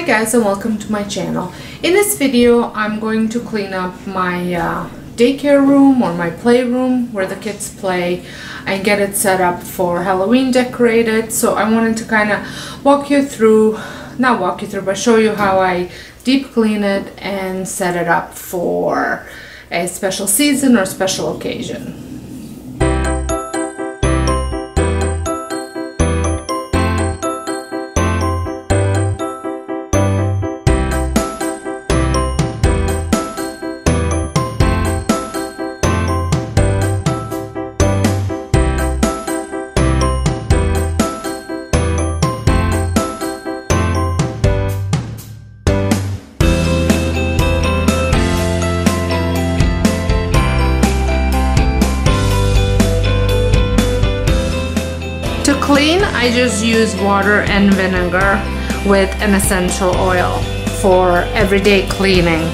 Hi guys, and welcome to my channel. In this video I'm going to clean up my daycare room or my playroom where the kids play and get it set up for Halloween decorated. So I wanted to kind of but show you how I deep clean it and set it up for a special season or special occasion. To clean, I just use water and vinegar with an essential oil for everyday cleaning.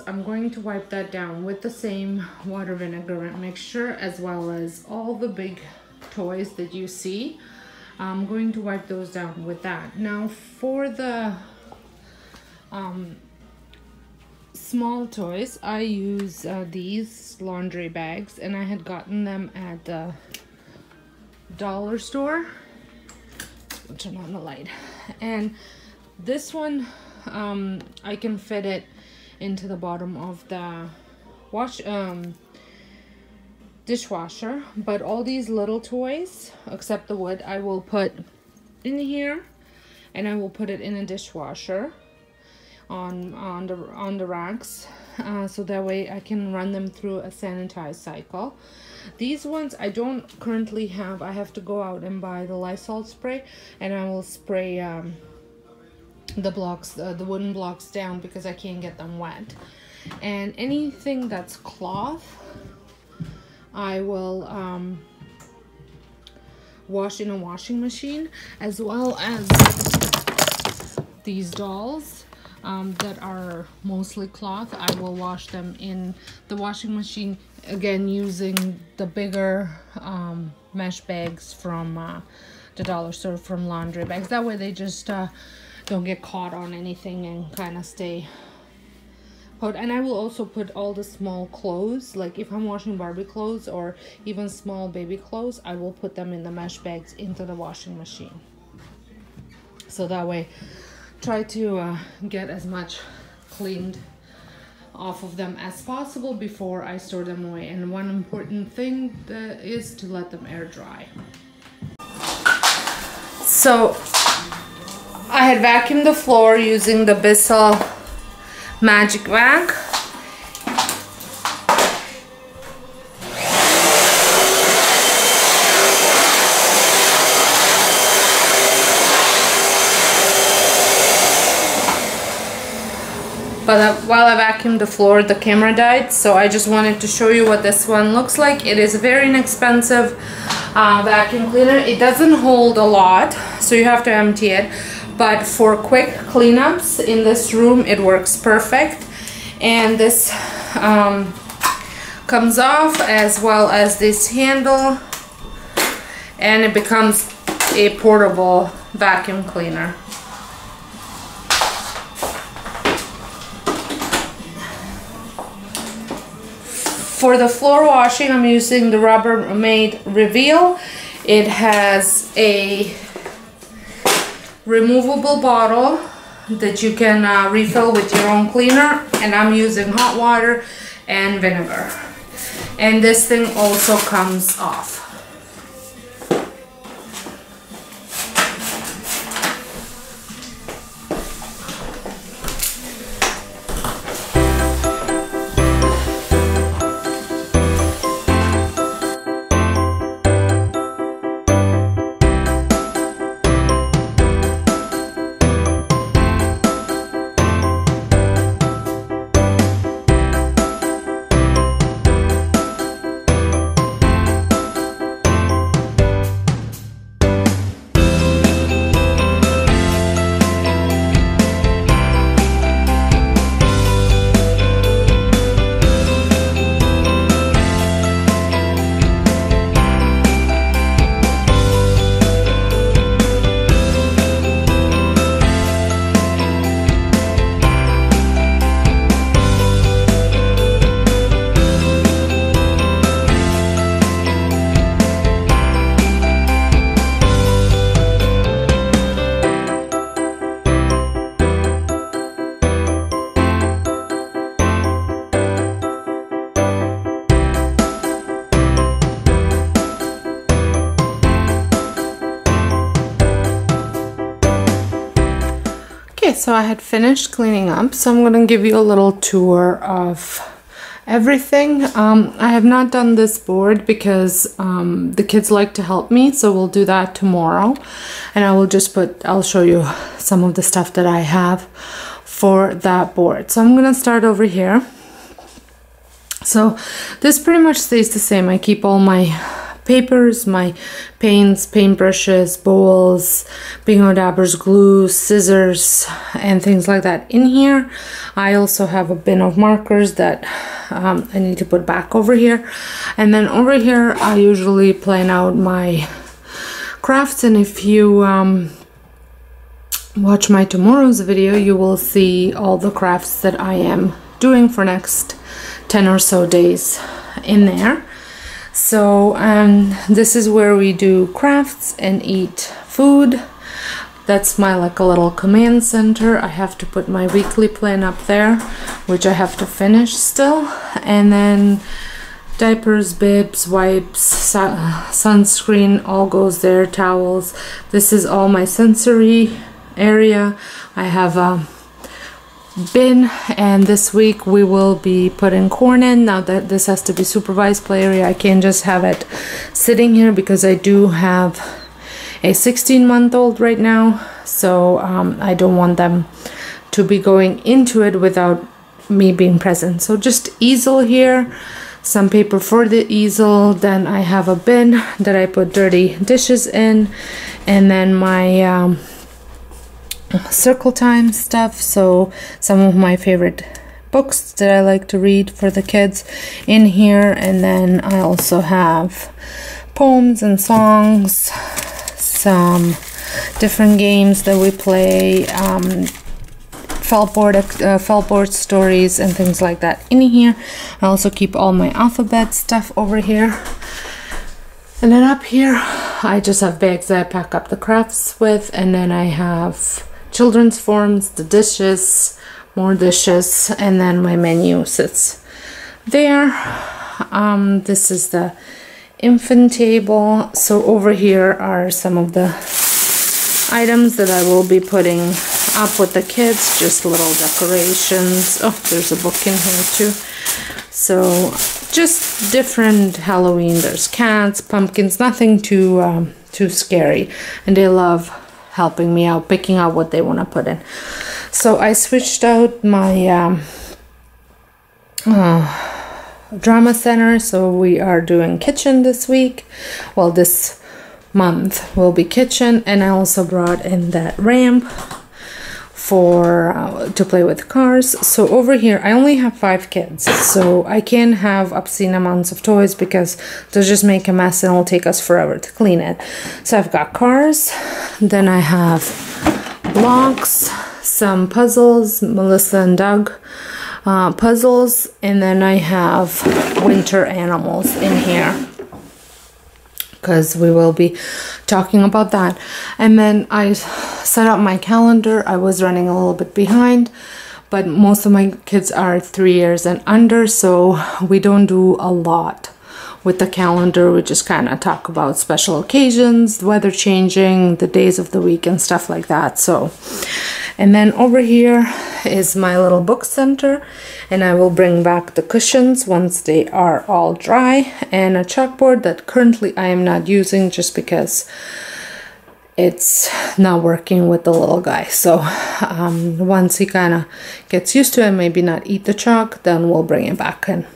I'm going to wipe that down with the same water vinegar mixture, as well as all the big toys that you see. I'm going to wipe those down with that. Now for the small toys. I use these laundry bags, and I had gotten them at the dollar store. I'll turn on the light. And this one, I can fit it into the bottom of the dishwasher, but all these little toys, except the wood, I will put in here, and I will put it in a dishwasher on the racks, so that way I can run them through a sanitized cycle. These ones I don't currently have. I have to go out and buy the Lysol spray, and I will spray the blocks, the wooden blocks down, because I can't get them wet. And anything that's cloth, I will wash in a washing machine, as well as these dolls that are mostly cloth. I will wash them in the washing machine, again using the bigger mesh bags from the dollar store, from laundry bags. That way they just don't get caught on anything and kind of stay put. And I will also put all the small clothes, like if I'm washing Barbie clothes or even small baby clothes, I will put them in the mesh bags into the washing machine. So that way, try to get as much cleaned off of them as possible before I store them away. And one important thing is to let them air dry. So I had vacuumed the floor using the Bissell Magic Vac. But while I vacuumed the floor, the camera died, so I just wanted to show you what this one looks like. It is a very inexpensive vacuum cleaner. It doesn't hold a lot, so you have to empty it. But for quick cleanups in this room, it works perfect. And this comes off, as well as this handle, and it becomes a portable vacuum cleaner. For the floor washing, I'm using the Rubbermaid Reveal. It has a removable bottle that you can refill with your own cleaner, and I'm using hot water and vinegar. And this thing also comes off. Okay, so I had finished cleaning up, so I'm going to give you a little tour of everything. I have not done this board because the kids like to help me, so we'll do that tomorrow. And I will just I'll show you some of the stuff that I have for that board. So I'm going to start over here. So this pretty much stays the same. I keep all my papers, my paints, paintbrushes, bowls, bingo dabbers, glue, scissors, and things like that in here. I also have a bin of markers that I need to put back over here. And then over here I usually plan out my crafts, and if you watch my tomorrow's video, you will see all the crafts that I am doing for next 10 or so days in there. So this is where we do crafts and eat food. That's my like a little command center. I have to put my weekly plan up there, which I have to finish still. And then diapers, bibs, wipes, sunscreen, all goes there, towels. This is all my sensory area. I have a bin, and this week we will be putting corn in. Now that this has to be supervised play area, I can't just have it sitting here because I do have a 16-month-old right now, so I don't want them to be going into it without me being present. So just easel here, some paper for the easel, then I have a bin that I put dirty dishes in, and then my circle time stuff, so some of my favorite books that I like to read for the kids in here. And then I also have poems and songs, some different games that we play, felt-board stories and things like that in here. I also keep all my alphabet stuff over here. And then up here I just have bags that I pack up the crafts with, and then I have children's forms, the dishes, more dishes, and then my menu sits there. This is the infant table. So over here are some of the items that I will be putting up with the kids, just little decorations. Oh, there's a book in here too. So just different Halloween. There's cats, pumpkins, nothing too scary, and they love helping me out, picking out what they want to put in. So I switched out my drama center, so we are doing kitchen this week. Well, this month will be kitchen, and I also brought in that ramp for to play with cars. So over here I only have 5 kids, so I can't have obscene amounts of toys because they'll just make a mess and it'll take us forever to clean it. So I've got cars, then I have blocks, some puzzles, Melissa and Doug puzzles, and then I have winter animals in here because we will be talking about that. And then I set up my calendar. I was running a little bit behind, but most of my kids are 3 years and under, so we don't do a lot with the calendar. We just kind of talk about special occasions, the weather changing, the days of the week and stuff like that. So, and then over here is my little book center, and I will bring back the cushions once they are all dry, and a chalkboard that currently I am not using just because it's not working with the little guy. So once he kind of gets used to it, maybe not eat the chalk, then we'll bring it back in.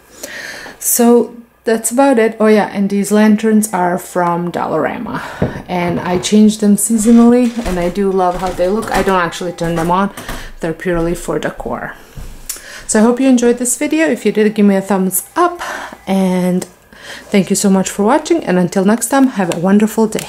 So that's about it. Oh yeah, and these lanterns are from Dollarama, and I change them seasonally, and I do love how they look. I don't actually turn them on. They're purely for decor. So I hope you enjoyed this video. If you did, give me a thumbs up, and thank you so much for watching, and until next time, have a wonderful day.